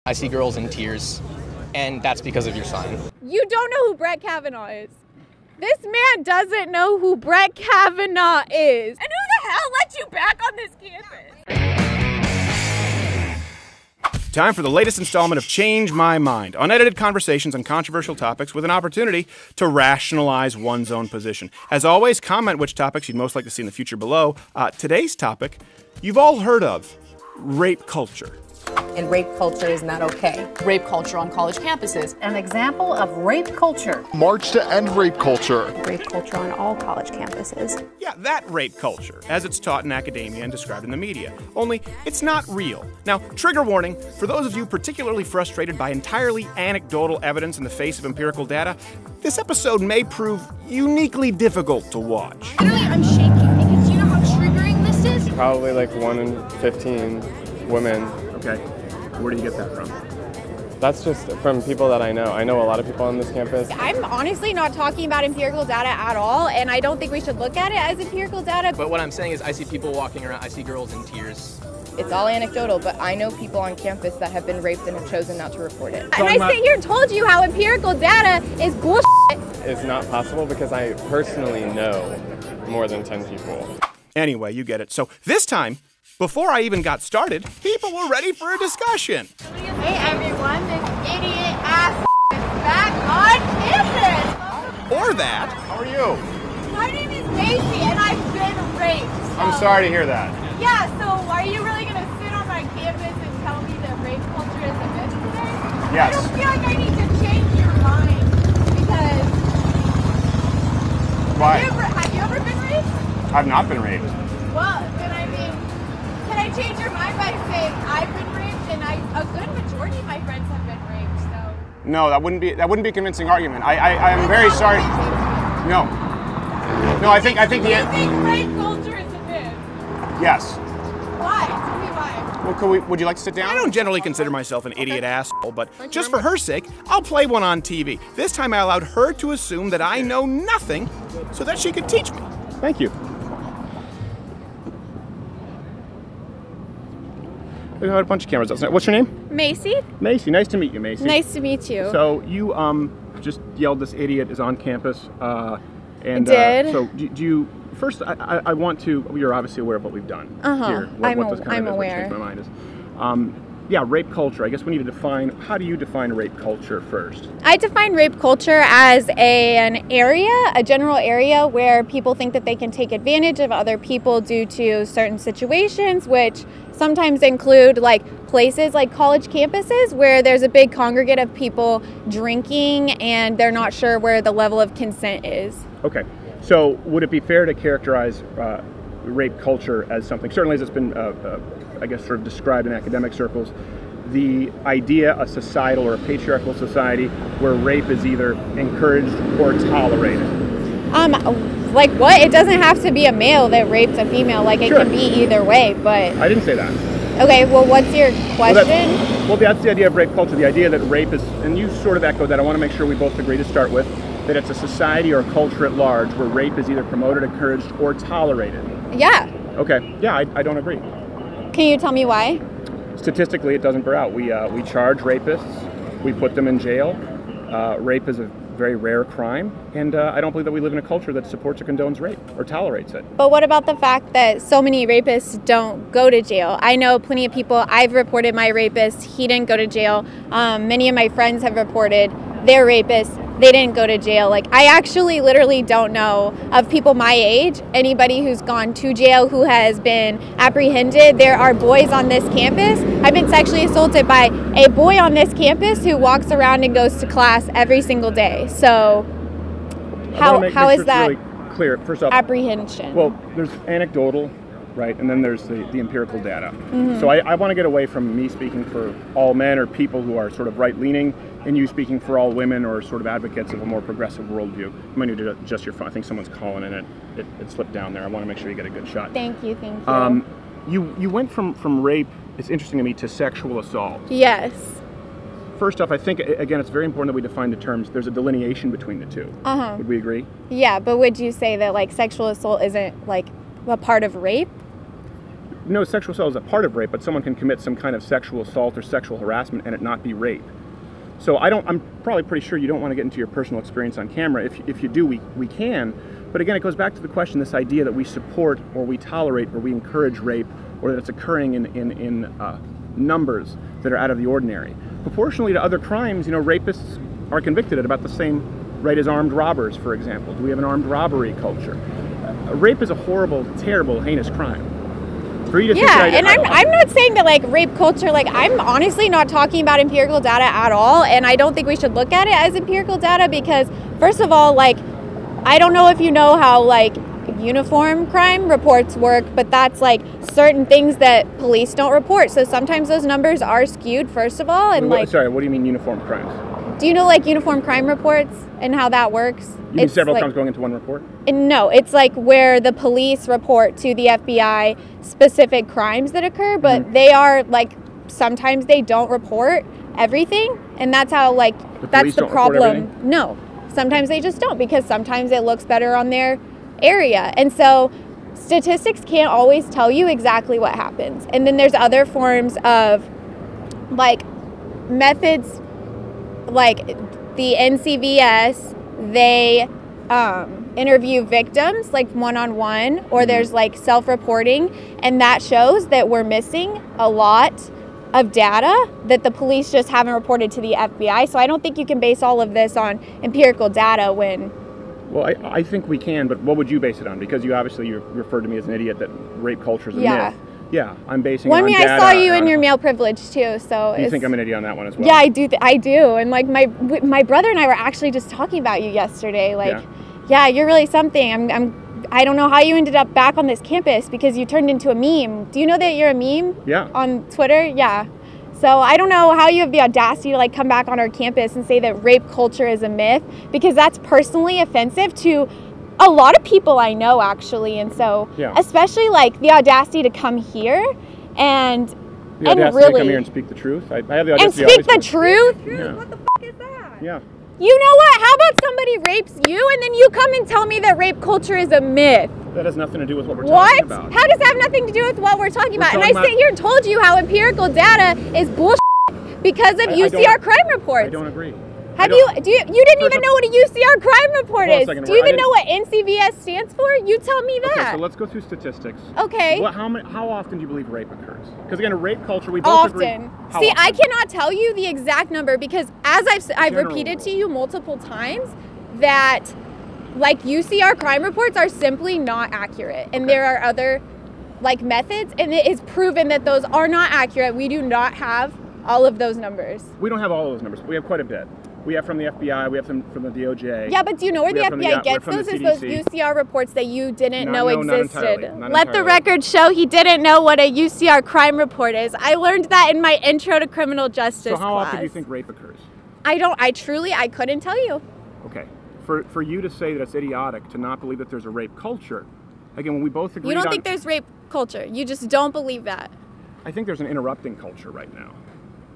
I see girls in tears, and that's because of your sign. You don't know who Brett Kavanaugh is. This man doesn't know who Brett Kavanaugh is. And who the hell let you back on this campus? Time for the latest installment of Change My Mind, unedited conversations on controversial topics with an opportunity to rationalize one's own position. As always, comment which topics you'd most like to see in the future below. Today's topic, you've all heard of, rape culture. And rape culture is not okay. Rape culture on college campuses. An example of rape culture. March to end rape culture. Rape culture on all college campuses. Yeah, that rape culture, as it's taught in academia and described in the media. Only, it's not real. Now, trigger warning, for those of you particularly frustrated by entirely anecdotal evidence in the face of empirical data, this episode may prove uniquely difficult to watch. Literally, I'm shaking because you know how triggering this is? Probably like 1 in 15 women. Okay, where do you get that from? That's just from people that I know. I know a lot of people on this campus. I'm honestly not talking about empirical data at all, and I don't think we should look at it as empirical data. But what I'm saying is I see people walking around, I see girls in tears. It's all anecdotal, but I know people on campus that have been raped and have chosen not to report it. And I sit here and told you how empirical data is bullshit. It's not possible because I personally know more than 10 people. Anyway, you get it. So this time, before I even got started, people were ready for a discussion. Hey everyone, this idiot ass is back on campus! Or that. How are you? My name is Macy and I've been raped. I'm sorry to hear that. Yeah, so are you really gonna sit on my campus and tell me that rape culture is a myth today? Yes. I don't feel like I need to change your mind because... Why? Have you ever been raped? I've not been raped. Well, then I mean, can I change your mind by saying I've been raped and a good majority of my friends have been raped, so... No, that wouldn't be a convincing argument. I am very sorry. No. No, I think Do you think rape culture is a myth? yes. Why? Tell me why. Well, would you like to sit down? I don't generally consider myself an idiot asshole, but just for her sake, I'll play one on TV. This time I allowed her to assume that I know nothing so that she could teach me. Thank you. We got a bunch of cameras outside. What's your name? Macy? Macy. Nice to meet you, Macy. Nice to meet you. So you just yelled this idiot is on campus. And did. So do you first? I want to. You're obviously aware of what we've done here. What this kind I'm of is, aware. What changed my mind is. Yeah, rape culture. I guess we need to define. How do you define rape culture first? I define rape culture as an area, a general area where people think that they can take advantage of other people due to certain situations, which sometimes include like places like college campuses where there's a big congregate of people drinking and they're not sure where the level of consent is. Okay. So would it be fair to characterize rape culture as something, certainly as it's been, I guess, sort of described in academic circles, the idea, a societal or a patriarchal society where rape is either encouraged or tolerated? Like what? It doesn't have to be a male that rapes a female. Like it can be either way, but... I didn't say that. Okay, well, what's your question? Well, that's the idea of rape culture, the idea that rape is, and you sort of echoed that, I want to make sure we both agree to start with, that it's a society or a culture at large where rape is either promoted, encouraged, or tolerated. Yeah. Okay, yeah, I don't agree. Can you tell me why? Statistically, it doesn't bear out. We charge rapists, we put them in jail. Rape is a very rare crime, and I don't believe that we live in a culture that supports or condones rape or tolerates it. But what about the fact that so many rapists don't go to jail? I know plenty of people. I've reported my rapist. He didn't go to jail. Many of my friends have reported their rapists. They didn't go to jail. Like, I actually literally don't know of people my age, anybody who's gone to jail, who has been apprehended. There are boys on this campus. I've been sexually assaulted by a boy on this campus who walks around and goes to class every single day. So how is that really clear? First off, apprehension? Well, there's anecdotal, right? And then there's the empirical data. Mm-hmm. So I want to get away from me speaking for all men or people who are sort of right-leaning, and you speaking for all women or sort of advocates of a more progressive worldview. You might need to adjust your phone. I think someone's calling and it slipped down there. I want to make sure you get a good shot. Thank you. You went from rape, it's interesting to me, to sexual assault. Yes. First off, I think, again, it's very important that we define the terms. There's a delineation between the two. Uh-huh. Would we agree? Yeah, but would you say that, like, sexual assault isn't, like, a part of rape? no, sexual assault is a part of rape, but someone can commit some kind of sexual assault or sexual harassment and it not be rape. So I'm probably pretty sure you don't want to get into your personal experience on camera. If you do, we can. But again, it goes back to the question, this idea that we support or we tolerate or we encourage rape, or that it's occurring in numbers that are out of the ordinary. Proportionally to other crimes, rapists are convicted at about the same rate as armed robbers, for example. Do we have an armed robbery culture? Rape is a horrible, terrible, heinous crime. For you to think that and I'm not saying that like rape culture, like I'm honestly not talking about empirical data at all, and I don't think we should look at it as empirical data because first of all, like I don't know if you know how like uniform crime reports work, but that's like certain things that police don't report. So sometimes those numbers are skewed, first of all, and sorry, what do you mean uniform crimes? Do you know like uniform crime reports and how that works? You mean several crimes going into one report? No, it's like where the police report to the FBI specific crimes that occur, but they are like sometimes they don't report everything, and that's how like that's the problem. No, sometimes they just don't because sometimes it looks better on their area, and so statistics can't always tell you exactly what happens. And then there's other forms of like methods. Like the NCVS, they interview victims like one-on-one, or there's like self-reporting, and that shows that we're missing a lot of data that the police just haven't reported to the FBI. So I don't think you can base all of this on empirical data when... Well, I think we can, but what would you base it on? Because you referred to me as an idiot that rape culture is a myth. Yeah, I'm basing it on data. I saw you in your male privilege too, so you think I'm an idiot on that one as well? Yeah, I do. I do, and like my brother and I were actually just talking about you yesterday. Like, yeah, you're really something. I don't know how you ended up back on this campus because you turned into a meme. Do you know that you're a meme? Yeah. On Twitter, yeah. So I don't know how you have the audacity to like come back on our campus and say that rape culture is a myth, because that's personally offensive to a lot of people I know, actually. And so especially like the audacity to come here and the audacity really to come here and speak the truth. I have the audacity and speak the truth. Yeah. What the is that? Yeah. You know what? How about somebody rapes you and then you come and tell me that rape culture is a myth? That has nothing to do with what we're talking about. What? How does that have nothing to do with what we're talking about? And I sit here and told you how empirical data is bullshit because of UCR crime reports. I don't agree. You didn't even know what a UCR crime report is. Do you even know what NCVS stands for? You tell me that. Okay, so let's go through statistics. Okay. How often do you believe rape occurs? Because again, a rape culture, we both agree. See, I cannot tell you the exact number because as I've repeated to you multiple times that like UCR crime reports are simply not accurate. And there are other like methods, and it is proven that those are not accurate. We do not have all of those numbers. We don't have all of those numbers, but we have quite a bit. We have from the FBI, we have them from the DOJ. Yeah, but do you know where the FBI gets those? Is those UCR reports that you didn't know existed. Let the record show he didn't know what a UCR crime report is. I learned that in my intro to criminal justice class. So how often do you think rape occurs? I couldn't tell you. Okay. For you to say that it's idiotic to not believe that there's a rape culture, again, when we both agree You don't think there's rape culture. You just don't believe that. I think there's an interrupting culture right now.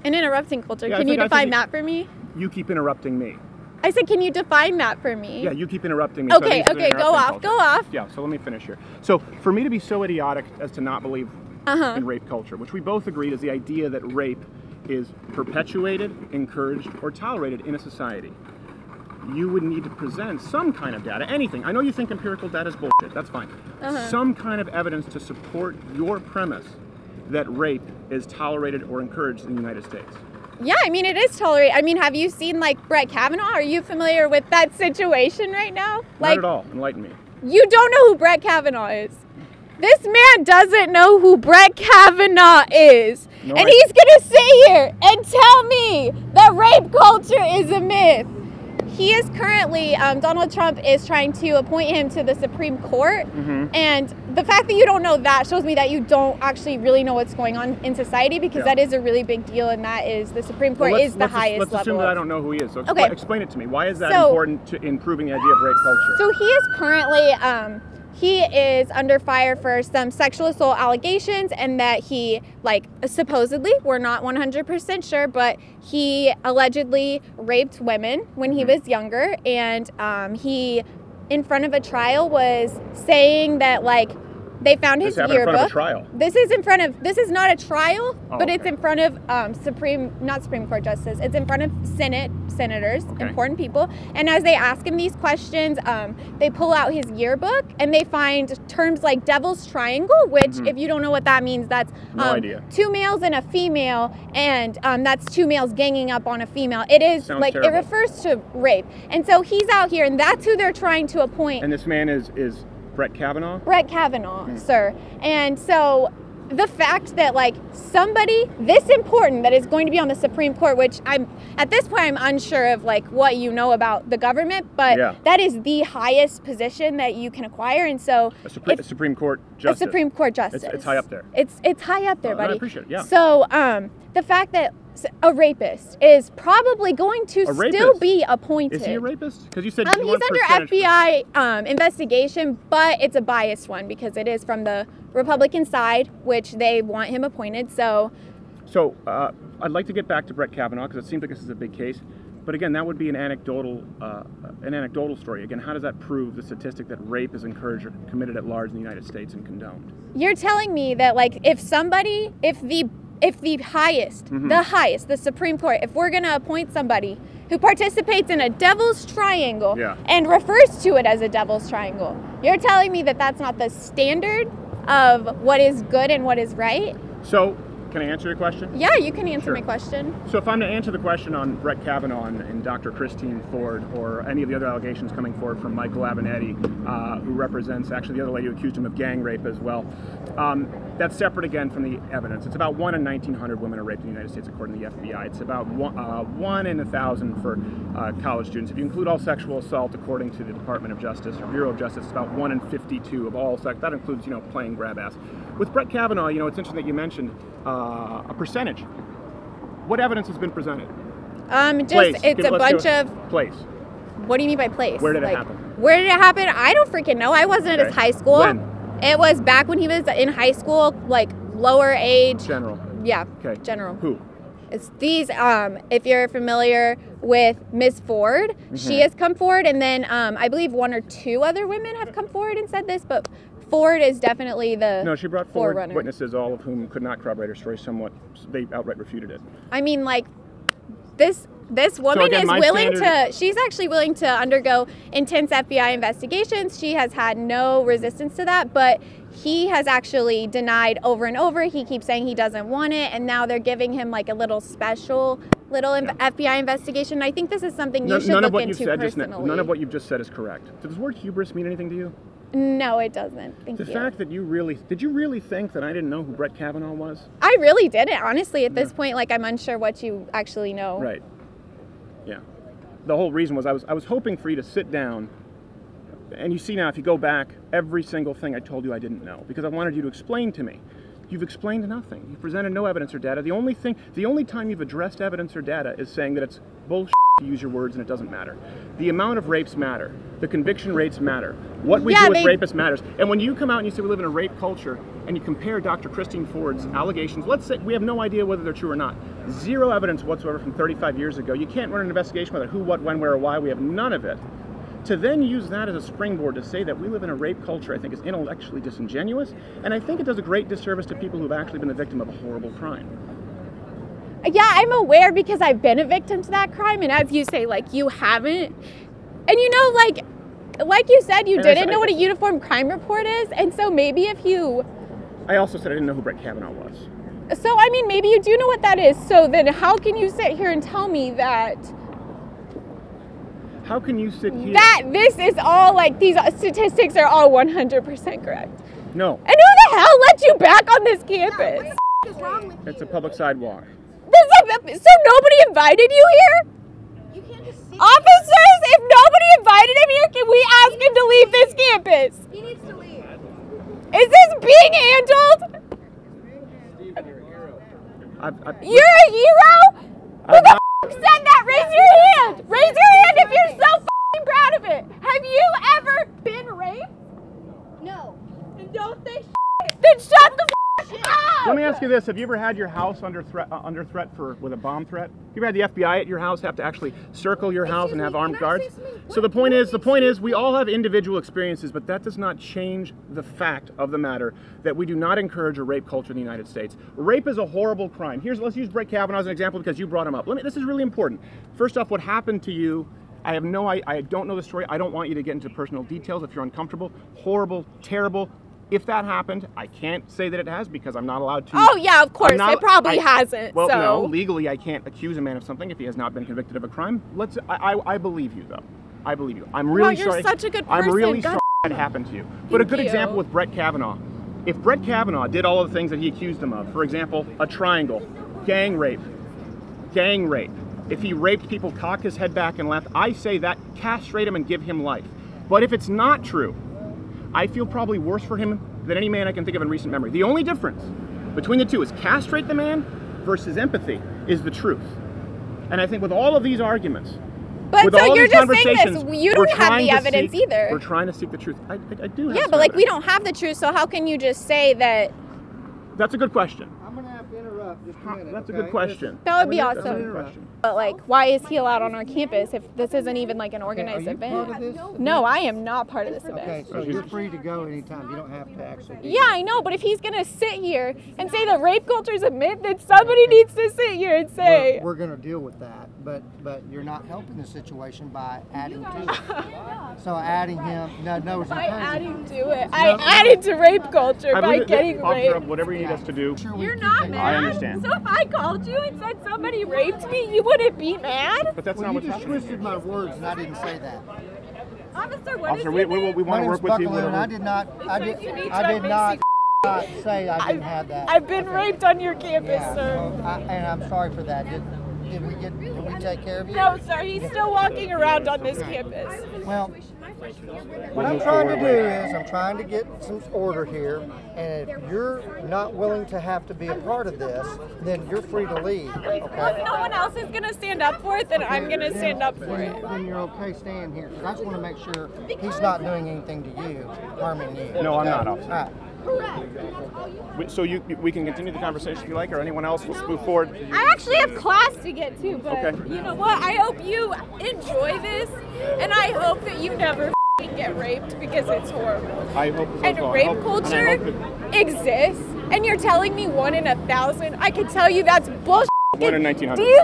An interrupting culture? Yeah, can you define that for me? You keep interrupting me. I said, can you define that for me? Yeah, you keep interrupting me. Okay, go off. Yeah, so let me finish here. So for me to be so idiotic as to not believe in rape culture, which we both agreed is the idea that rape is perpetuated, encouraged, or tolerated in a society, you would need to present some kind of data, anything. I know you think empirical data is bullshit, that's fine. Some kind of evidence to support your premise that rape is tolerated or encouraged in the United States. Yeah, I mean, it is tolerated. I mean, have you seen, like, Brett Kavanaugh? Are you familiar with that situation right now? Not at all. Enlighten me. You don't know who Brett Kavanaugh is. This man doesn't know who Brett Kavanaugh is. No, and he's going to sit here and tell me that rape culture is a myth. He is currently, Donald Trump is trying to appoint him to the Supreme Court. And the fact that you don't know that shows me that you don't actually really know what's going on in society, because that is a really big deal, and that is the Supreme Court is the highest level. Let's assume that I don't know who he is. So explain it to me. Why is that important to improving the idea of rape culture? So he is currently, he is under fire for some sexual assault allegations, and that he, like, supposedly, we're not 100% sure, but he allegedly raped women when he was younger, and he, in front of a trial, was saying that, like, They found his This happened in yearbook. front of a trial. This is not a trial, but okay. it's in front of not Supreme Court justices. It's in front of senators, important people. And as they ask him these questions, they pull out his yearbook and they find terms like Devil's Triangle, which if you don't know what that means, that's No idea. 2 males and a female, and that's 2 males ganging up on a female. It is Sounds like terrible. it refers to rape. And so he's out here, and that's who they're trying to appoint. And this man is Brett Kavanaugh? Brett Kavanaugh, sir. And so the fact that like somebody this important that is going to be on the Supreme Court, which at this point I'm unsure of like what you know about the government, but that is the highest position that you can acquire. And so A Supreme Court justice. A Supreme Court justice. It's high up there. It's high up there, buddy. I appreciate it, yeah. So the fact that a rapist is probably going to still be appointed. Is he a rapist? Because you said he's under FBI investigation, but it's a biased one because it is from the Republican side, which they want him appointed. So I'd like to get back to Brett Kavanaugh because it seems like this is a big case. But again, that would be an anecdotal story. Again, how does that prove the statistic that rape is encouraged or committed at large in the United States and condoned? You're telling me that like if the highest, the Supreme Court, if we're going to appoint somebody who participates in a devil's triangle and refers to it as a devil's triangle, you're telling me that that's not the standard of what is good and what is right? So, can I answer your question? Yeah, you can answer my question. So if I'm to answer the question on Brett Kavanaugh and Dr. Christine Ford or any of the other allegations coming forward from Michael Avenatti, who represents actually the other lady who accused him of gang rape as well, that's separate again from the evidence. It's about 1 in 1,900 women are raped in the United States according to the FBI. It's about 1 in 1,000 for college students. If you include all sexual assault according to the Department of Justice or Bureau of Justice, it's about 1 in 52 of all sex. That includes, playing grab ass. With Brett Kavanaugh, it's interesting that you mentioned a percentage. What evidence has been presented? It's a bunch of place. What do you mean by place? Where did it happen? Where did it happen? I don't freaking know. I wasn't at his high school. When? It was back when he was in high school, like lower age. General. Yeah. Okay. General. Who? It's these. If you're familiar with Ms. Ford, she has come forward, and then I believe 1 or 2 other women have come forward and said this, but Ford is definitely the No, she brought forward forerunner. witnesses, all of whom could not corroborate her story. Somewhat, they outright refuted it. I mean, like this woman again, is my willing standard- she's actually willing to undergo intense FBI investigations. She has had no resistance to that, but he has actually denied over and over. He keeps saying he doesn't want it, and now they're giving him like a little special FBI investigation. I think this is something you should look into personally. None of what you've just said is correct. Does the word hubris mean anything to you? No, it doesn't. Thank you. The fact that did you really think that I didn't know who Brett Kavanaugh was? I really didn't, honestly. At this point, like I'm unsure what you actually know. Right. Yeah. The whole reason was I was hoping for you to sit down, and you see now if you go back, every single thing I told you I didn't know because I wanted you to explain to me. You've explained nothing. You've presented no evidence or data. The only time you've addressed evidence or data is saying that it's bullshit to use your words and it doesn't matter. The amount of rapes matter. The conviction rates matter. What we do with rapists matters. And when you come out and you say we live in a rape culture and you compare Dr. Christine Ford's allegations, let's say we have no idea whether they're true or not. Zero evidence whatsoever from 35 years ago. You can't run an investigation whether who, what, when, where, or why. We have none of it. To then use that as a springboard to say that we live in a rape culture, I think is intellectually disingenuous, and I think it does a great disservice to people who've actually been the victim of a horrible crime. Yeah, I'm aware because I've been a victim to that crime, and as you say, like, you haven't. And like you said, you didn't know what a uniform crime report is, and so maybe if you... I also said I didn't know who Brett Kavanaugh was. So, I mean, maybe you do know what that is, so then how can you sit here and tell me that... How can you sit here... That this is all, like, these statistics are all 100% correct. No. And who the hell let you back on this campus? What the is wrong with you? It's a public sidewalk. So nobody invited you here? You can't just sit Officers, if nobody invited him here, can we ask him to leave this campus? He needs to leave. Is this being handled? You're a hero? Who the said that? Raise your hand! Raise your hand if you're so f***ing proud of it! Have you ever been raped? No. And don't say shit. Then shut the f*** up! Let me ask you this: have you ever had your house under threat with a bomb threat? You ever had the FBI at your house have to actually circle your house and have armed guards? So the point is, we all have individual experiences, but that does not change the fact of the matter that we do not encourage a rape culture in the United States. Rape is a horrible crime. Let's use Brett Kavanaugh as an example because you brought him up. This is really important. First off, what happened to you? I don't know the story. I don't want you to get into personal details if you're uncomfortable. Horrible, terrible. If that happened, I can't say that it has because I'm not allowed to. Oh yeah, of course, it probably hasn't. Well, so. no, legally I can't accuse a man of something if he has not been convicted of a crime. I believe you though. I believe you. I'm really you're sorry. Such a good person. I'm really sorry that happened to you. But a good example with Brett Kavanaugh. If Brett Kavanaugh did all of the things that he accused him of, for example, a triangle, gang rape. If he raped people, cock his head back and left, I say that castrate him and give him life. But if it's not true, I feel probably worse for him than any man I can think of in recent memory. The only difference between the two is castrate the man versus empathy is the truth. And I think with all of these arguments, but with so all you're these just saying conversations, this, you don't have the evidence either. We're trying to seek the truth. I do have Yeah, some but like we evidence. don't have the truth, so how can you just say that? That's a good question. I'm going to have to interrupt just a minute. That's a good question. That would be That's a awesome. good question. But like, why is he allowed on our campus if this isn't even like an organized event? Part of this? No, I am not part of this event. Okay, so you're free to go anytime. You don't have to actually be Yeah, I know, but if he's gonna sit here and say that rape culture is a myth, then somebody needs to sit here and say. We're going to deal with that, but you're not helping the situation by adding to it. So adding him, no, By adding to it, I added to rape culture by getting raped. Whatever you need us to do. You're not mad. I understand. So if I called you and said somebody raped me, you wouldn't be mad? But that's Well, not you what's just happening. twisted my words, and I didn't say that. Officer, what Officer, is we your name? want to My work name's with you. Buckaloo, and I did not say I didn't have that. I've been raped on your campus, Yeah, sir. well, and I'm sorry for that. Did we take care of you? No, sir, he's still walking around on this campus. Well, what I'm trying to do is I'm trying to get some order here, and if you're not willing to have to be a part of this, then you're free to leave, okay? Well, if no one else is going to stand up for it, then I'm going to stand up for it. Then you're okay staying here. 'Cause I just want to make sure he's not doing anything to you, harming you. No, I'm okay? not, officer. All right. So we can continue the conversation if you like, or anyone else. Let's move forward. I actually have class to get to, but Okay. you know what? I hope you enjoy this, and I hope that you never get raped because it's horrible. I hope so And as well. rape And I culture hope that exists, and you're telling me 1 in 1,000? I can tell you that's bullshit. 1 in 1,900. Do you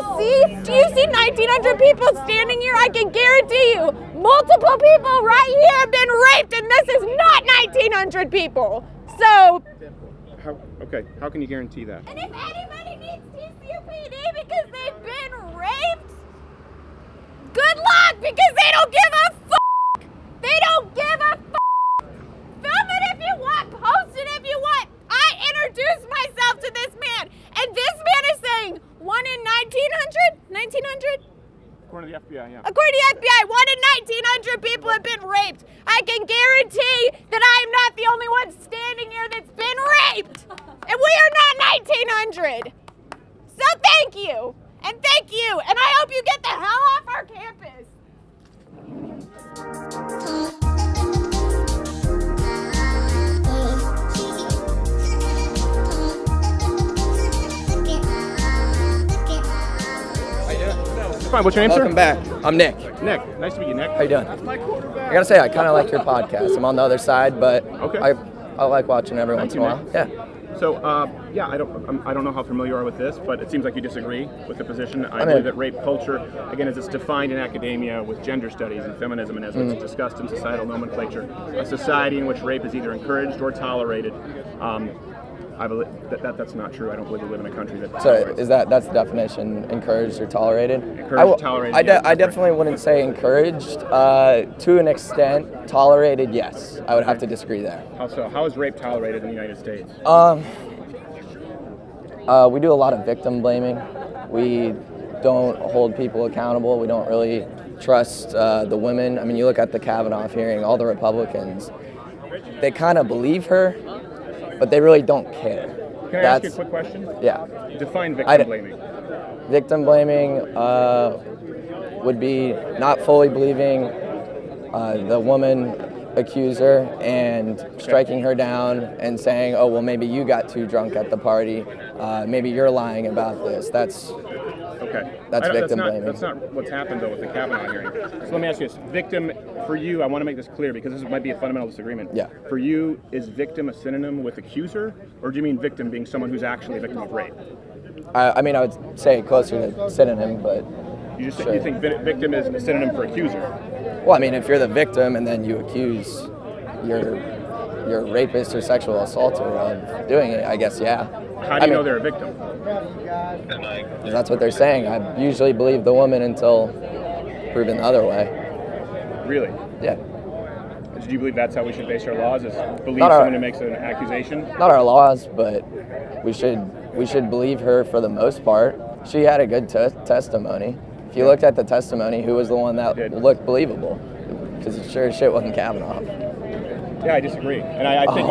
see 1,900 people standing here? I can guarantee you, multiple people right here have been raped, and this is not 1,900 people. So, how can you guarantee that? and if anybody needs TCUPD because they've been raped, good luck, because they don't give a fuck. They don't give a fuck. Film it if you want, post it if you want. I introduced myself to this man, and this man is saying 1 in 1,900? 1,900? According to the FBI, yeah. According to the FBI, 1 in 1,900 people have been raped. I can guarantee that I am not the only one standing here that's been raped. And we are not 1,900. So thank you. And thank you. And I hope you get the hell off our campus. Fine. What's your name, Welcome sir? back. I'm Nick. Nick. Nice to meet you, Nick. How you doing? I gotta say, I kind of like your podcast. I'm on the other side, but I like watching every once in a while. Yeah. So, I don't know how familiar you are with this, but it seems like you disagree with the position. I believe that rape culture, again, as it's defined in academia with gender studies and feminism, and as it's discussed in societal nomenclature, a society in which rape is either encouraged or tolerated. I believe that's not true. I don't believe we live in a country that. So is that's the definition, encouraged or tolerated? Encouraged, tolerated. I definitely wouldn't say encouraged. To an extent, tolerated, yes. I would have to disagree there. How so? How is rape tolerated in the United States? We do a lot of victim blaming. We don't hold people accountable. We don't really trust the women. I mean, you look at the Kavanaugh hearing, all the Republicans, they kind of believe her, but they really don't care. Can I ask you a quick question? Yeah. Define victim blaming. Victim blaming would be not fully believing the woman accuser and striking her down and saying, oh, well, maybe you got too drunk at the party. Maybe you're lying about this. That's victim blaming. That's not what's happened, though, with the Kavanaugh hearing. So let me ask you this. Victim, for you, I want to make this clear because this might be a fundamental disagreement. Yeah. For you, is victim a synonym with accuser, or do you mean victim being someone who's actually a victim of rape? I mean, I would say closer to synonym, but... You think victim is a synonym for accuser? Well, I mean, if you're the victim and then you accuse your rapist or sexual assaulter of doing it, I guess, yeah. How do you know they're a victim? That's what they're saying. I usually believe the woman until proven the other way. Really? Yeah. Do you believe that's how we should base our laws, is believe someone who makes an accusation? Not our laws, but we should believe her for the most part. She had a good testimony. If you looked at the testimony, who was the one that looked believable? Because it sure as shit wasn't Kavanaugh. Yeah, I disagree. And I think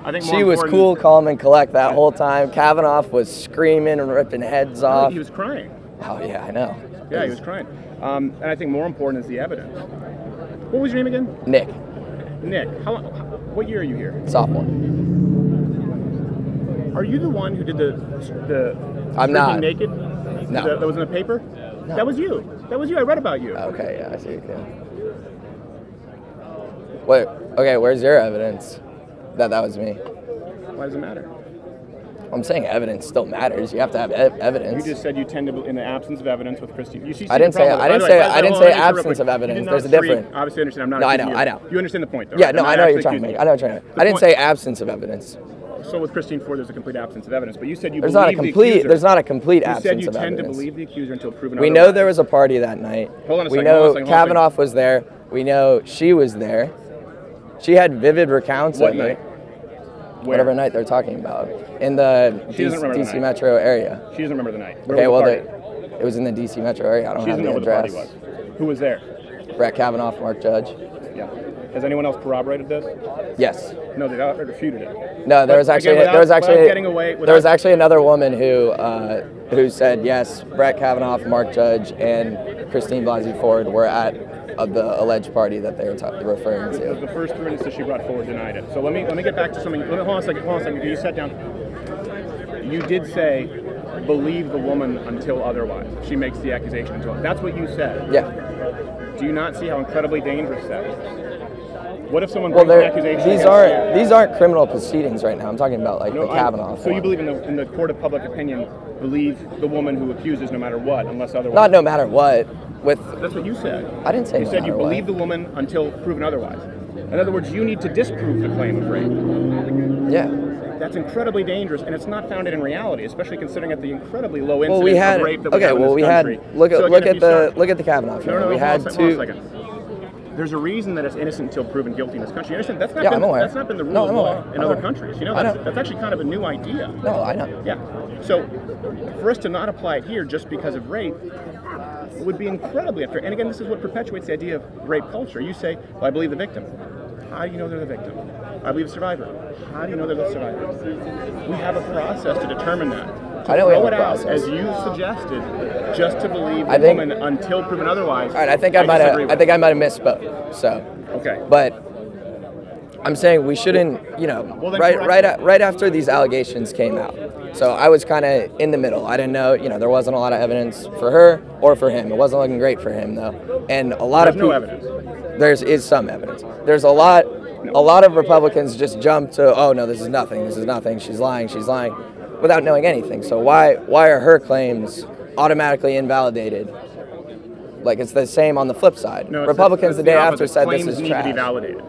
I think she was cool, calm, and collect that whole time. Kavanaugh was screaming and ripping heads off. He was crying. Oh, yeah, I know. Yeah, he was crying. And I think more important is the evidence. What was your name again? Nick. Nick. What year are you here? Sophomore. Are you the one who did the I'm not. naked? No. That was in the paper? No. That was you. That was you. I read about you. Okay, yeah, I see. Yeah. Wait, okay, where's your evidence that was me? Why does it matter? I'm saying evidence still matters. You have to have evidence. You just said you tend to, in the absence of evidence with Christine. I didn't say absence of evidence. There's a difference. Obviously, I understand. I'm not. No, I know. You understand the point, though. Yeah, right? no, I know what you're trying to make. I know what you're trying to make. I didn't say absence of evidence. So with Christine Ford, there's a complete absence of evidence. But you said there's not a complete absence of evidence. You said you tend to believe the accuser until proven otherwise. We know there was a party that night. Hold on a second. We know Kavanaugh was there. We know she was there. She had vivid recounts of it. Whatever night they're talking about. In the DC Metro area. She doesn't remember the night. Okay, well, it was in the DC Metro area. I don't have the address. She doesn't know where the party was. Who was there? Brett Kavanaugh, Mark Judge. Yeah. Has anyone else corroborated this? Yes. No, they refuted it. No, there was actually another woman who said yes. Brett Kavanaugh, Mark Judge, and Christine Blasey Ford were at the alleged party that they were referring to. The first three witnesses she brought forward denied it. So let me get back to something. Hold on a second. You sat down. You did say, believe the woman until otherwise. She makes the accusation until. That's what you said. Yeah. Do you not see how incredibly dangerous that is? What if someone brings an accusation? These aren't criminal proceedings right now. I'm talking about the Kavanaugh. So you believe in the court of public opinion, believe the woman who accuses no matter what, unless otherwise. Not no matter what. That's what you said. I didn't say you said you believe the woman until proven otherwise. In other words, you need to disprove the claim of rape. Yeah. That's incredibly dangerous, and it's not founded in reality, especially considering at the incredibly low incidence of rape that we have in this country. Look at the Kavanaugh. No, we had hold on a second. There's a reason that it's innocent until proven guilty in this country. You understand? That's not been the rule of law in other countries. You know, that's actually kind of a new idea. No, I know. Yeah. So for us to not apply it here just because of rape would be incredibly unfair. And again, this is what perpetuates the idea of rape culture. You say, well, I believe the victim. How do you know they're the victim? I believe the survivor. How do you know they're the survivor? We have a process to determine that. To throw it out, as you suggested, just to believe the woman until proven otherwise. All right, I think I might have misspoke. So. Okay. But I'm saying we shouldn't, right after these allegations came out. So I was kind of in the middle. I didn't know, there wasn't a lot of evidence for her or for him. It wasn't looking great for him though. And a lot of people. There's no evidence. There is some evidence. There's a lot of Republicans just jump to, oh no, this is nothing, she's lying, without knowing anything. So why are her claims automatically invalidated? Like it's the same on the flip side. No, Republicans the day after said this is trash. Claims need to be validated.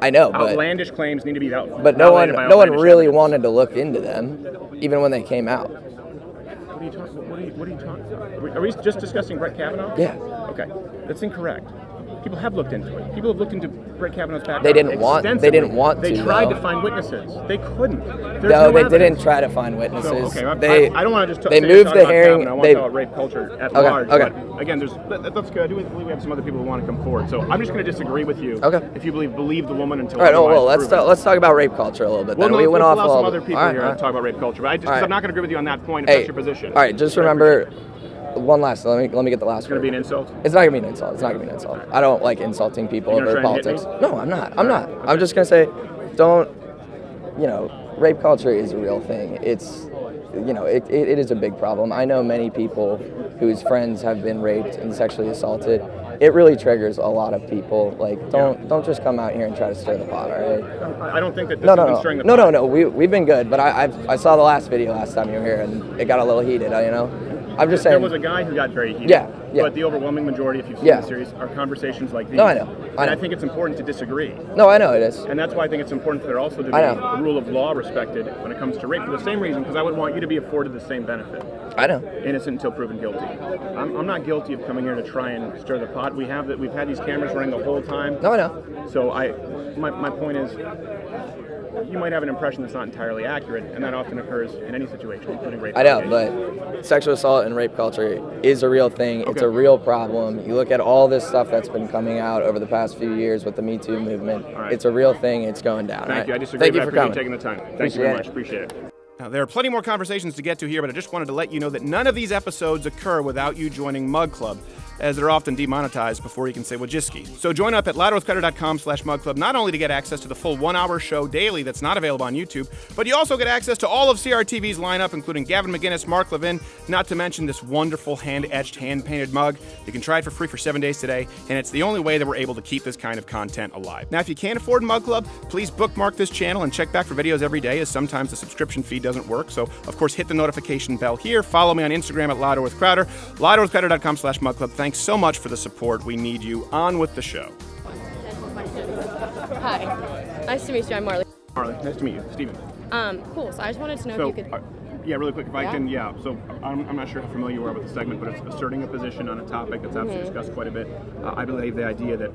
I know, but outlandish claims need to be validated. But no one really wanted to look into them, even when they came out. What are you talking about? Are we just discussing Brett Kavanaugh? Yeah. Okay, that's incorrect. People have looked into it. People have looked into Brett Kavanaugh's background. They didn't want to. They tried to find witnesses. They couldn't. No, they didn't try to find witnesses. So, okay, I don't want to just they moved the hearing. I want to talk about rape culture at large. Okay. But again, that's good. We have some other people who want to come forward. So I'm just going to disagree with you. Okay. If you believe the woman until. All right. Well, let's talk about rape culture a little bit. Well, then. We went off some other people here to talk about rape culture. But I'm not going to agree with you on that point. If that's your position. All right. Just remember, one last. Let me get the last. It's going to be an insult? It's not going to be an insult. It's not going to be an insult. I don't like insulting people over politics. No, I'm not. I'm just going to say, don't. Rape culture is a real thing. It's, it is a big problem. I know many people whose friends have been raped and sexually assaulted. It really triggers a lot of people. Like, don't just come out here and try to stir the pot, all right? I don't think that this has been stirring the pot. No. We've been good, but I saw the last video last time you were here, and it got a little heated, I'm just saying. There was a guy who got very heated. Yeah. But the overwhelming majority, if you've seen the series, are conversations like these. No, I know. And I think it's important to disagree. No, I know it is. And that's why I think it's important for there also to be the rule of law respected when it comes to rape, for the same reason, because I would want you to be afforded the same benefit. I know. Innocent until proven guilty. I'm not guilty of coming here to try and stir the pot. We've had these cameras running the whole time. No, I know. So my point is, you might have an impression that's not entirely accurate, and that often occurs in any situation, including rape. I know, but sexual assault and rape culture is a real thing. Okay. It's a real problem. You look at all this stuff that's been coming out over the past few years with the Me Too movement. Right. It's a real thing. It's going down. Thank you. I disagree. Thank you for coming. Taking the time. Thank you very much. Appreciate it. Now, there are plenty more conversations to get to here, but I just wanted to let you know that none of these episodes occur without you joining Mug Club, as they're often demonetized before you can say Wojcicki. So join up at louderwithcrowder.com/mugclub, not only to get access to the full 1-hour show daily that's not available on YouTube, but you also get access to all of CRTV's lineup, including Gavin McInnes, Mark Levin, not to mention this wonderful hand-etched, hand-painted mug. You can try it for free for 7 days today, and it's the only way that we're able to keep this kind of content alive. Now, if you can't afford Mug Club, please bookmark this channel and check back for videos every day, as sometimes the subscription feed doesn't work. So, of course, hit the notification bell here. Follow me on Instagram at louderwithcrowder, louderwithcrowder.com/mugclub. Thanks so much for the support. We need you. On with the show. Hi. Nice to meet you. I'm Marley. Marley, nice to meet you. Steven. Cool. So I just wanted to know if you could... Yeah, really quick, if I can, so I'm not sure how familiar you are with the segment, but it's asserting a position on a topic that's obviously discussed quite a bit. I believe the idea that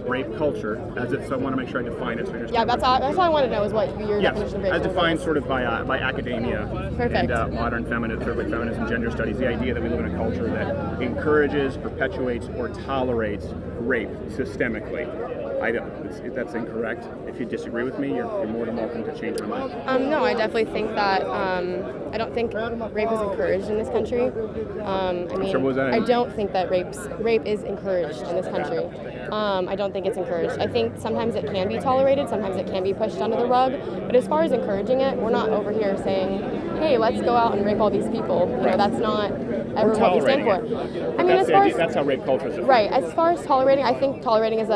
rape culture, so I want to make sure I define it. So yeah, that's all I want to know is what your definition of rape as defined sort of by academia and modern feminism, gender studies, the idea that we live in a culture that encourages, perpetuates, or tolerates rape systemically. That's incorrect. If you disagree with me, you're more than welcome to change my mind. No, I definitely think that I don't think rape is encouraged in this country. I don't think that rape is encouraged in this country. I don't think it's encouraged. I think sometimes it can be tolerated, sometimes it can be pushed under the rug, but as far as encouraging it, we're not over here saying, hey, let's go out and rape all these people. That's not ever what we stand for. I mean, that's how rape culture is. Right. As far as tolerating, I think tolerating is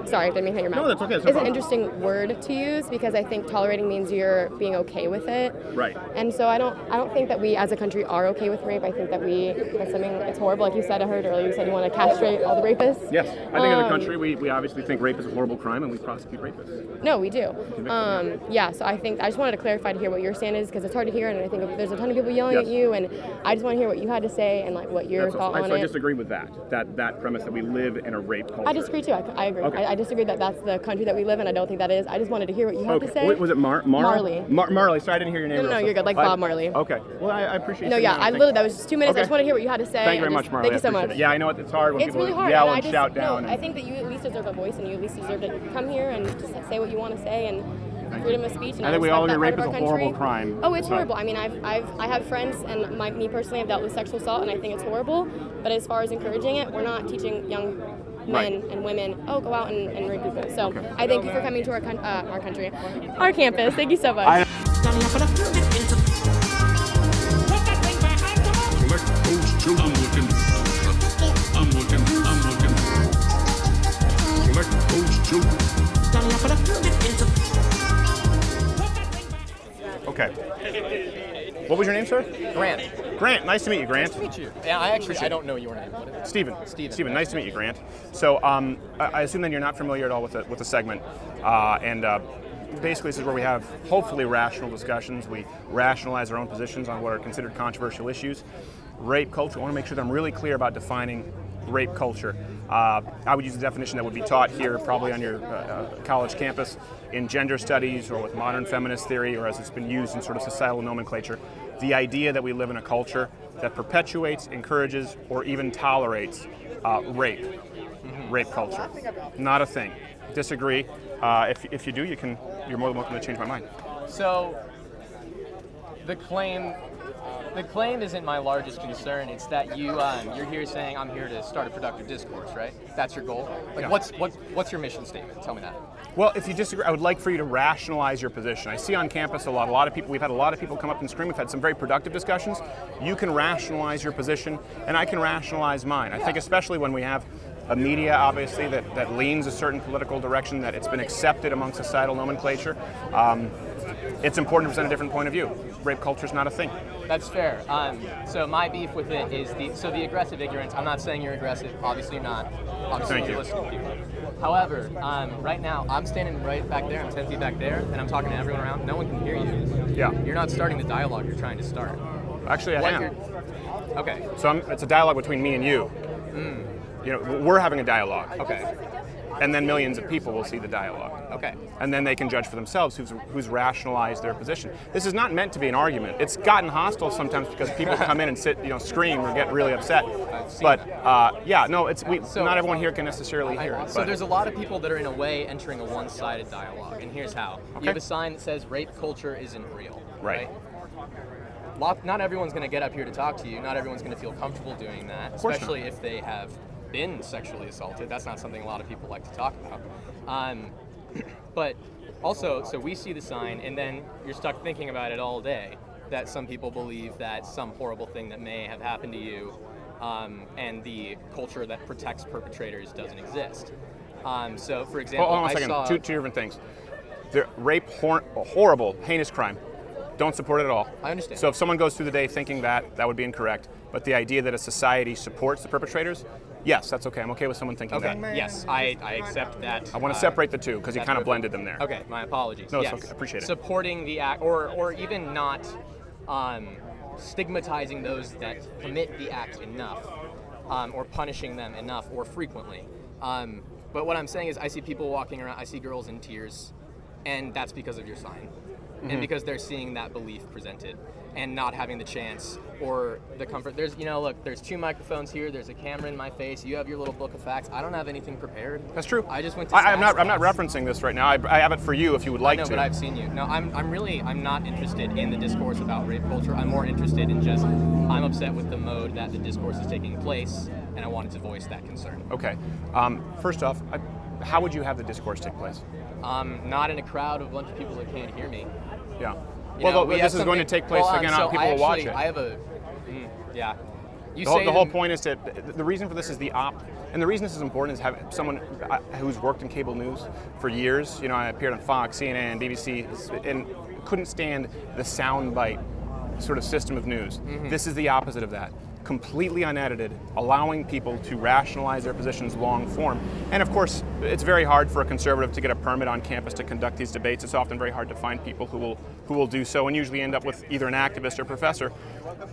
sorry, I didn't mean to hit your mouth. No, that's okay. It's an interesting word to use because I think tolerating means you're being okay with it. Right. And so I don't think that we as a country are okay with rape. I think that that's something it's horrible. Like you said, I heard earlier, you said you want to castrate all the rapists. Yes. I think as a country we obviously think rape is a horrible crime and we prosecute rapists. No, we do. So I just wanted to clarify to hear what your stand is because it's hard to hear and I think there's a ton of people yelling at you and I just want to hear what you had to say and like what your thought on it. I disagree with that premise that we live in a rape culture. I disagree too. I agree. Okay. I disagree that that's the country that we live in. I don't think that is. I just wanted to hear what you had to say. Was it Marley? Marley. Sorry, I didn't hear your name. No, you're good. Like Bob Marley. Okay. Well, I appreciate. No, yeah. That was just 2 minutes. Okay. I just want to hear what you had to say. Thank you very much, Marley. Thank you so much. Yeah, I know it's hard when people really hard, yell and shout down. I think that you at least deserve a voice and you at least deserve to come here and just say what you want to say and freedom of speech. And I think we all agree rape is a horrible crime. Oh, it's horrible. I mean, I have friends and me personally have dealt with sexual assault and I think it's horrible. But as far as encouraging it, we're not teaching young men and women, go out and rape people. So I thank you for coming to our country, our campus. Thank you so much. Okay. What was your name, sir? Grant. Grant, nice to meet you, Grant. Nice to meet you. Yeah, I don't know your name. Steven. Steven, nice to meet you, Grant. So I assume then you're not familiar at all with the segment. Basically, this is where we have, hopefully, rational discussions. We rationalize our own positions on what are considered controversial issues. Rape culture, I want to make sure that I'm really clear about defining rape culture. I would use a definition that would be taught here, probably on your college campus, in gender studies or with modern feminist theory, or as it's been used in sort of societal nomenclature. The idea that we live in a culture that perpetuates, encourages, or even tolerates rape. Rape culture. Not a thing. Disagree. If you do, you're more than welcome to change my mind. So, the claim The claim isn't my largest concern. It's that you're here saying I'm here to start a productive discourse, right? That's your goal. Like, Yeah. what's your mission statement? Tell me that. Well, if you disagree, I would like for you to rationalize your position. I see on campus a lot of people, we've had a lot of people come up and scream. We've had some very productive discussions. You can rationalize your position, and I can rationalize mine. I think especially when we have a media, obviously, that leans a certain political direction, that it's been accepted among societal nomenclature, it's important to present a different point of view. Rape culture is not a thing. That's fair. So my beef with it is the aggressive ignorance. I'm not saying you're aggressive. Obviously you're not. Obviously you're listening to people. However, right now I'm standing right back there. I'm 10 feet back there, and I'm talking to everyone around. No one can hear you. Yeah. You're not starting the dialogue you're trying to start. Actually, I am. Okay. So it's a dialogue between me and you. You know, we're having a dialogue. Okay. And then millions of people will see the dialogue. Okay. And then they can judge for themselves who's rationalized their position. This is not meant to be an argument. It's gotten hostile sometimes because people come in and scream or get really upset. But not everyone here can necessarily hear it. So there's a lot of people that are in a way entering a one-sided dialogue, and here's how. Okay. You have a sign that says rape culture isn't real. Right. Not everyone's going to get up here to talk to you. Not everyone's going to feel comfortable doing that, especially if they have been sexually assaulted. That's not something a lot of people like to talk about. But also, so we see the sign, and then you're stuck thinking about it all day, that some people believe that some horrible thing that may have happened to you, and the culture that protects perpetrators doesn't exist. So, for example, hold on a second. Two different things. Rape, horrible, heinous crime. Don't support it at all. I understand. So if someone goes through the day thinking that would be incorrect. But the idea that a society supports the perpetrators, yes, that's okay. I'm okay with someone thinking that. Okay, yes, I accept that. I want to separate the two because you kind of blended them there. Okay, my apologies. No, yes. it's okay. I appreciate it. Supporting the act, or even not stigmatizing those that commit the act enough, or punishing them enough or frequently. But what I'm saying is I see people walking around, I see girls in tears, and that's because of your sign. And because they're seeing that belief presented and not having the chance or the comfort. There's, look, there's 2 microphones here. There's a camera in my face. You have your little book of facts. I don't have anything prepared. That's true. I just went to I'm not referencing this right now. I have it for you if you would like to. I know, but I've seen you. No, I'm not interested in the discourse about rape culture. I'm more interested in just, I'm upset with the mode that the discourse is taking place, and I wanted to voice that concern. Okay. First off, how would you have the discourse take place? Not in a crowd of a bunch of people that can't hear me. Yeah. This is going to take place again on people will watch it. I have a, yeah. The whole point is that the reason for this is and the reason this is important is have someone who's worked in cable news for years. I appeared on Fox, CNN, BBC, and couldn't stand the soundbite sort of system of news. This is the opposite of that. Completely unedited, allowing people to rationalize their positions long form. And of course, it's very hard for a conservative to get a permit on campus to conduct these debates. It's often very hard to find people who will do so, and usually end up with either an activist or professor.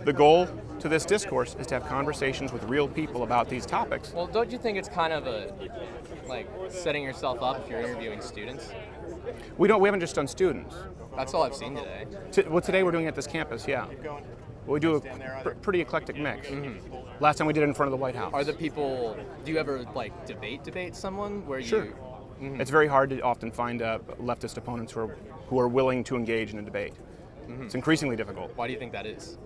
The goal to this discourse is to have conversations with real people about these topics. Well, don't you think it's kind of like setting yourself up if you're interviewing students? We haven't just done students. That's all I've seen today. Today we're doing it at this campus, yeah. We do a pretty eclectic mix. Last time we did it in front of the White House. Do you ever debate someone where Sure. It's very hard to often find leftist opponents who are willing to engage in a debate. It's increasingly difficult. Why do you think that is?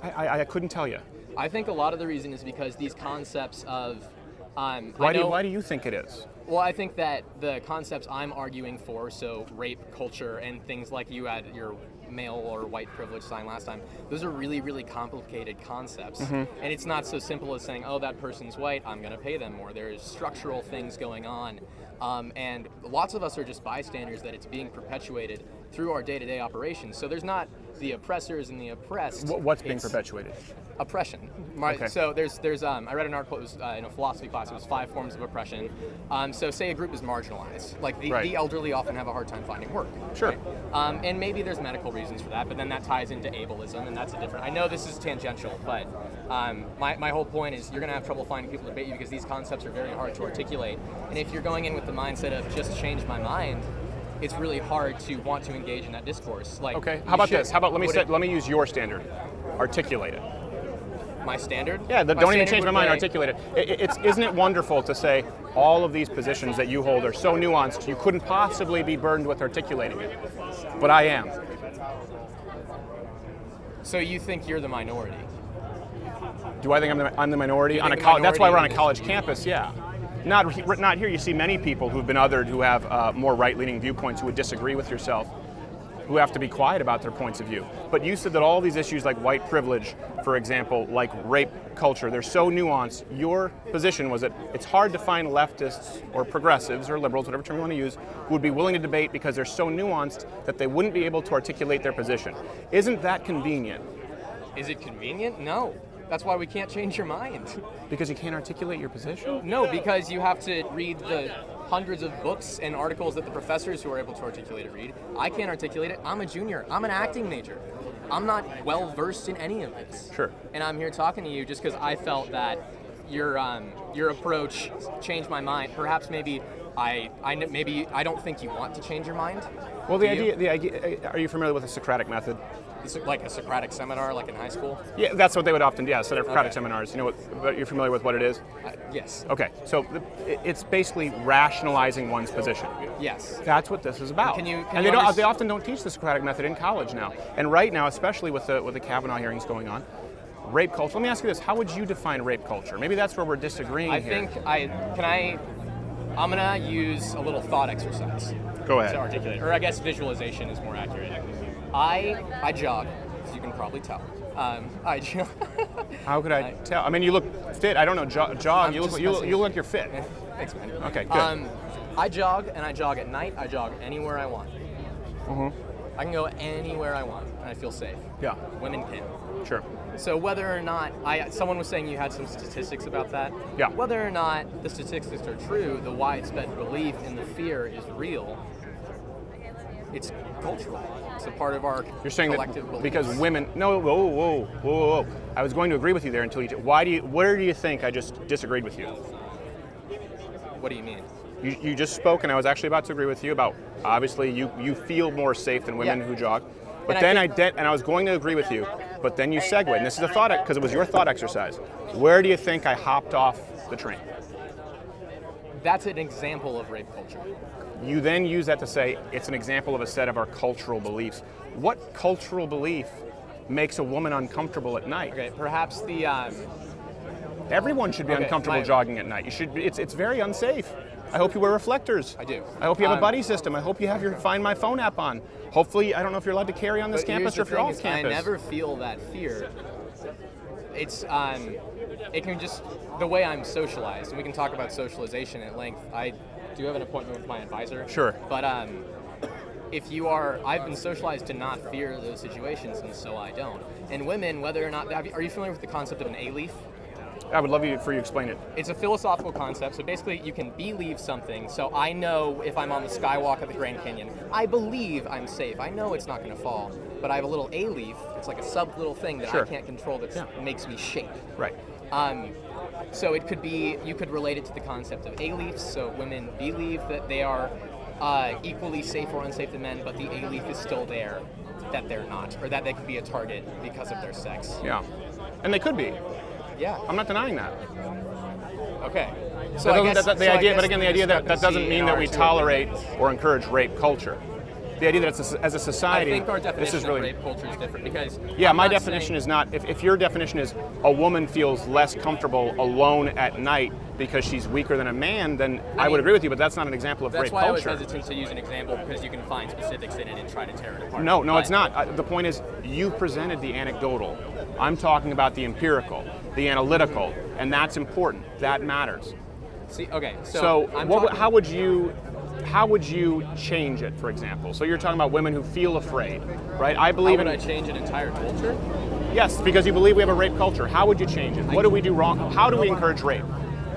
I couldn't tell you. I think a lot of the reason is because these concepts of why do you think it is? Well, I think that the concepts I'm arguing for, so rape culture and things like you had your male or white privilege sign last time, those are really, really complicated concepts. And it's not so simple as saying, oh, that person's white, I'm going to pay them more. There's structural things going on. And lots of us are just bystanders that it's being perpetuated through our day-to-day operations. So there's not the oppressors and the oppressed. What's being perpetuated? Oppression. Okay. So there's I read an article, it was in a philosophy class, it was 5 forms of oppression. So say a group is marginalized, like the elderly often have a hard time finding work. Sure. Right? And maybe there's medical reasons for that, but then that ties into ableism, and that's a different, I know this is tangential, but my whole point is you're gonna have trouble finding people to debate you because these concepts are very hard to articulate. And if you're going in with the mindset of just change my mind, it's really hard to want to engage in that discourse. Like, okay, how about this? How about let me use your standard. Articulate it. My standard? Yeah, don't even change my mind, articulate it. Isn't it wonderful to say all of these positions that you hold are so nuanced you couldn't possibly be burdened with articulating it, but I am. So you think you're the minority? Do I think I'm the minority? On a that's why we're on a college campus, yeah. Not here. You see many people who've been othered who have more right-leaning viewpoints who would disagree with yourself, who have to be quiet about their points of view. But you said that all these issues like white privilege, for example, like rape culture, they're so nuanced. Your position was that it's hard to find leftists or progressives or liberals, whatever term you want to use, who would be willing to debate because they're so nuanced that they wouldn't be able to articulate their position. Isn't that convenient? Is it convenient? No. That's why we can't change your mind. Because you can't articulate your position? No, because you have to read the hundreds of books and articles that the professors who are able to articulate it read. I can't articulate it. I'm a junior. I'm an acting major. I'm not well versed in any of this. Sure. And I'm here talking to you just because I felt that your approach changed my mind. Perhaps maybe I don't think you want to change your mind. Well, the idea. Are you familiar with the Socratic method? Like a Socratic seminar, like in high school? Yeah, that's what they would often do. Yeah, Socratic seminars. You know what? You're familiar with what it is? Yes. Okay, so it's basically rationalizing one's position. Yes. That's what this is about. They often don't teach the Socratic method in college now. And right now, especially with the Kavanaugh hearings going on, rape culture. Let me ask you this: how would you define rape culture? Maybe that's where we're disagreeing here. I'm gonna use a little thought exercise. Go ahead. To articulate, or I guess visualization is more accurate. I jog, as you can probably tell. I jog. How could I tell? I mean, you look fit. I don't know. Jog. You look like you're fit. Thanks, man. Okay, good. I jog, and I jog at night. I jog anywhere I want. I can go anywhere I want, and I feel safe. Yeah. Women can. Sure. So whether or not someone was saying you had some statistics about that. Yeah. Whether or not the statistics are true, the widespread belief in the fear is real. It's cultural. It's a part of our You're saying collective that beliefs. because women. No. Whoa. I was going to agree with you there until you. Where do you think I just disagreed with you? What do you mean? You just spoke, and I was actually about to agree with you about obviously you feel more safe than women who jog. But then I was going to agree with you, but then you segued, and this is a thought because it was your thought exercise. Where do you think I hopped off the train? That's an example of rape culture. You then use that to say it's an example of a set of our cultural beliefs. What cultural belief makes a woman uncomfortable at night? Okay, perhaps the. Everyone should be uncomfortable jogging at night. You should. It's very unsafe. I hope you wear reflectors. I do. I hope you have a buddy system. I hope you have your Find My Phone app on. Hopefully, I don't know if you're allowed to carry on this campus or if you're off campus. I never feel that fear. It's it can just the way I'm socialized, and we can talk about socialization at length. I do have an appointment with my advisor. Sure. But I've been socialized to not fear those situations, and so I don't. And women, whether or not, are you familiar with the concept of an A-leaf? I would love for you to explain it. It's a philosophical concept. So basically, you can believe something. So I know if I'm on the skywalk of the Grand Canyon, I believe I'm safe. I know it's not going to fall. But I have a little A-leaf. It's like a sub-little thing that I can't control that makes me shake. Right. So it could be, you could relate it to the concept of A-leafs. So women believe that they are equally safe or unsafe than men, but the A-leaf is still there, that they're not, or that they could be a target because of their sex. Yeah. And they could be. Yeah. I'm not denying that. Okay. So the idea that doesn't mean that we tolerate or encourage rape culture. The idea that as a society, I think our definition this is really of rape culture is different because my definition is not. If your definition is a woman feels less comfortable alone at night because she's weaker than a man, then I would agree with you. But that's not an example of rape culture. That's why I was hesitant to use an example because you can find specifics in it and try to tear it apart. No, it's not. The point is you presented the anecdotal. I'm talking about the empirical, the analytical, and that's important. That matters. See, okay. So how would you change it, for example? So you're talking about women who feel afraid, right? How would I change an entire culture? Yes, because you believe we have a rape culture. How would you change it? What do we do wrong? How do we encourage rape?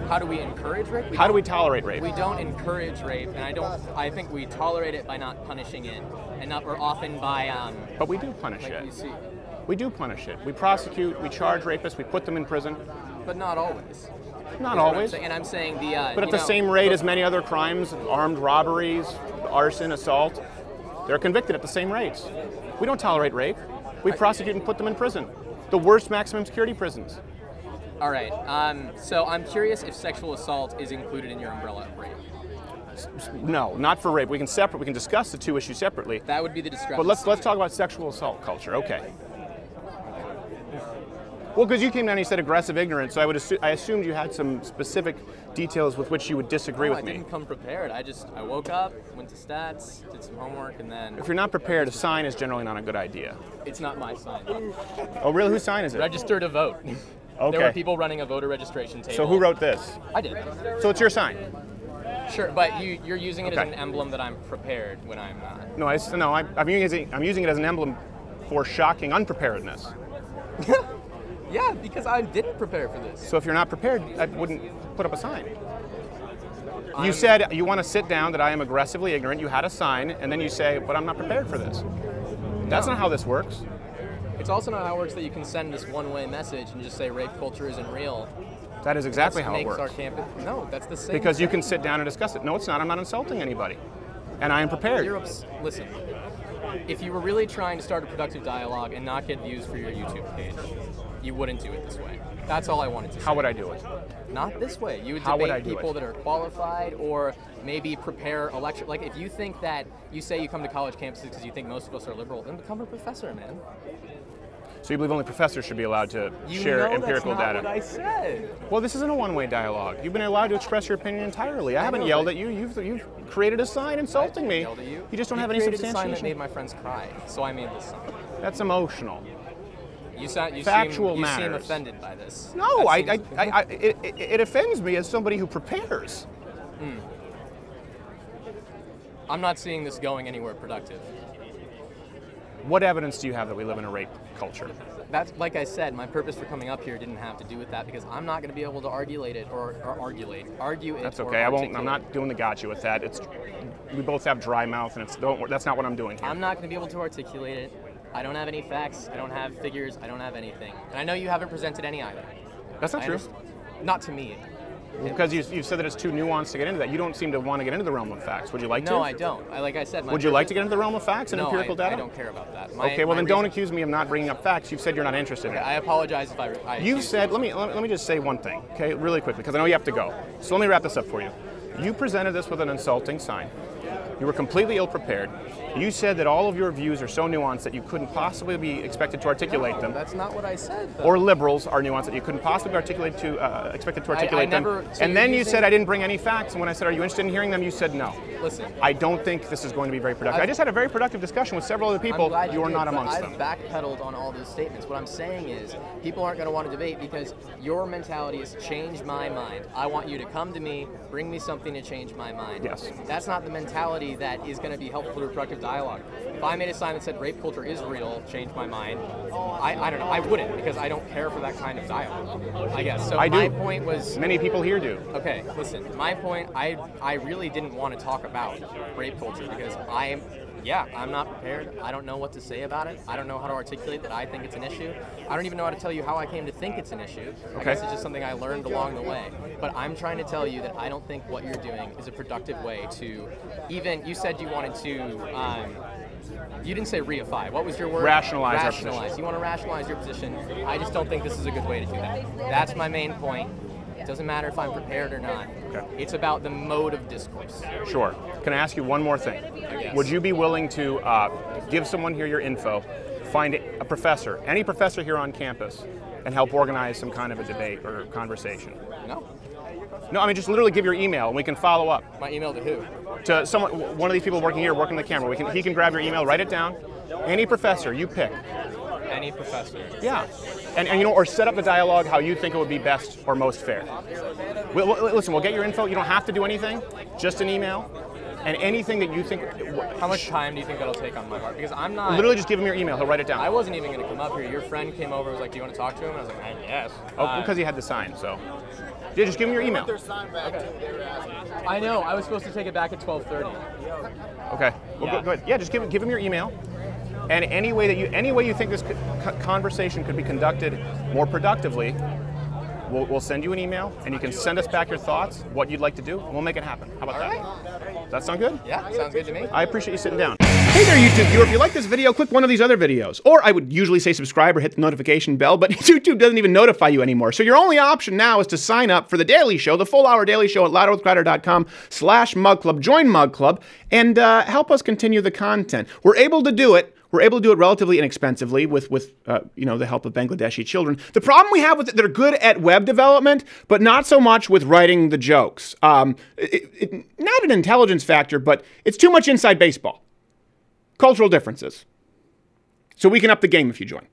How do we encourage rape? How do we tolerate rape? We don't encourage rape, and I think we tolerate it by not punishing it, or often by. But we do punish it. You see. We do punish it. We prosecute. We charge rapists. We put them in prison. But not always. Not always. And I'm saying the. But at the same rate as many other crimes, armed robberies, arson, assault, they're convicted at the same rates. We don't tolerate rape. We prosecute and put them in prison. The worst maximum security prisons. All right. So I'm curious if sexual assault is included in your umbrella of rape. No, not for rape. We can discuss the two issues separately. That would be the discrepancy. But let's talk about sexual assault culture. Okay. Well, because you came down and you said aggressive ignorance, so I assumed you had some specific details with which you would disagree with me. I didn't come prepared. I woke up, went to stats, did some homework, and then... If you're not prepared, a sign is generally not a good idea. It's not my sign. Oh, really? Whose sign is it? Register to vote. Okay. There were people running a voter registration table. So who wrote this? I did. So it's your sign? Sure, but you're using it as an emblem that I'm prepared when I'm not. No, I'm using it as an emblem for shocking unpreparedness. Yeah, because I didn't prepare for this. So if you're not prepared, I wouldn't put up a sign. You said you want to sit down, that I am aggressively ignorant. You had a sign, and then you say, but I'm not prepared for this. That's not how this works. It's also not how it works that you can send this one-way message and just say rape culture isn't real. That is exactly how it works. Our campus. No, that's the same. Because you can sit down and discuss it. No, it's not. I'm not insulting anybody. And I am prepared. Listen, if you were really trying to start a productive dialogue and not get views for your YouTube page, you wouldn't do it this way. That's all I wanted to say. How would I do it? Not this way. You would debate people that are qualified, or maybe prepare a lecture. Like, if you think that you say you come to college campuses because you think most of us are liberal, then become a professor, man. So you believe only professors should be allowed to share empirical data? That's not what I said. Well, this isn't a one-way dialogue. You've been allowed to express your opinion entirely. I haven't yelled at you. You've created a sign insulting me. Yelled at you. You just don't have any substantiation. You created a sign that made my friends cry, so I made this sign. That's emotional. You Factual seem matters. Offended by this. No, it offends me as somebody who prepares. I'm not seeing this going anywhere productive. What evidence do you have that we live in a rape culture? That's, like I said, my purpose for coming up here didn't have to do with that, because I'm not going to be able to argue it. That's okay. I'm not doing the gotcha with that. We both have dry mouth, and that's not what I'm doing here. I'm not going to be able to articulate it. I don't have any facts. I don't have figures. I don't have anything. And I know you haven't presented any either. That's not true. Not to me. Because you said that it's too nuanced to get into that. You don't seem to want to get into the realm of facts. Would you like to? No, I don't. Like I said, would you like to get into the realm of facts and empirical data? I don't care about that. Okay, well then don't accuse me of not bringing up facts. You've said you're not interested in it. I apologize if I You said, let me just say one thing, okay, really quickly, because I know you have to go. So let me wrap this up for you. You presented this with an insulting sign. You were completely ill-prepared. You said that all of your views are so nuanced that you couldn't possibly be expected to articulate them. That's not what I said, though. Or liberals are nuanced that you couldn't possibly expected to articulate them. And then you said I didn't bring any facts, and when I said, are you interested in hearing them, you said no. Listen. I don't think this is going to be very productive. I just had a very productive discussion with several other people. You are not amongst them. I've backpedaled on all those statements. What I'm saying is, people aren't going to want to debate because your mentality is change my mind. I want you to come to me, bring me something to change my mind. Yes. That's not the mentality that is going to be helpful to productive dialogue. If I made a sign that said rape culture is real, change my mind, I don't know, I wouldn't, because I don't care for that kind of dialogue, I guess. So my point was... Many people here do. Okay, listen, my point, I really didn't want to talk about rape culture because I'm not prepared. I don't know what to say about it. I don't know how to articulate that I think it's an issue. I don't even know how to tell you how I came to think it's an issue. I guess it's just something I learned along the way. But I'm trying to tell you that I don't think what you're doing is a productive way to even, you said you wanted to, you didn't say reify. What was your word? Rationalize our position. You want to rationalize your position. I just don't think this is a good way to do that. That's my main point. It doesn't matter if I'm prepared or not. Okay. It's about the mode of discourse. Sure. Can I ask you one more thing? Would you be willing to give someone here your info, find a professor, any professor here on campus, and help organize some kind of a debate or conversation? No. No, I mean just literally give your email and we can follow up. My email to who? To someone, one of these people working here, working the camera. He can grab your email, write it down. Any professor, you pick. Any professor. Yeah. And or set up the dialogue how you think it would be best or most fair. Listen, we'll get your info. You don't have to do anything, just an email. And anything that you think... How much time do you think that'll take on my part? Because I'm not... Literally just give him your email. He'll write it down. I wasn't even going to come up here. Your friend came over and was like, do you want to talk to him? And I was like, yes. Oh, because he had the sign, so... Yeah, just give him your email. Okay. I know. I was supposed to take it back at 12:30. Okay. Well, go ahead. Yeah, just give him your email. And any way you think this conversation could be conducted more productively, we'll send you an email, and you can send us back your thoughts, what you'd like to do, and we'll make it happen. How about that? Does that sound good? Yeah, sounds good to me. I appreciate you sitting down. Hey there, YouTube viewer. If you like this video, click one of these other videos. Or I would usually say subscribe or hit the notification bell, but YouTube doesn't even notify you anymore. So your only option now is to sign up for The Daily Show, the full-hour Daily Show at louderwithcrowder.com/Mug Club. Join Mug Club and help us continue the content. We're able to do it We're able to do it relatively inexpensively with the help of Bangladeshi children. The problem we have with it, they're good at web development, but not so much with writing the jokes. Not an intelligence factor, but it's too much inside baseball. Cultural differences. So we can up the game if you join.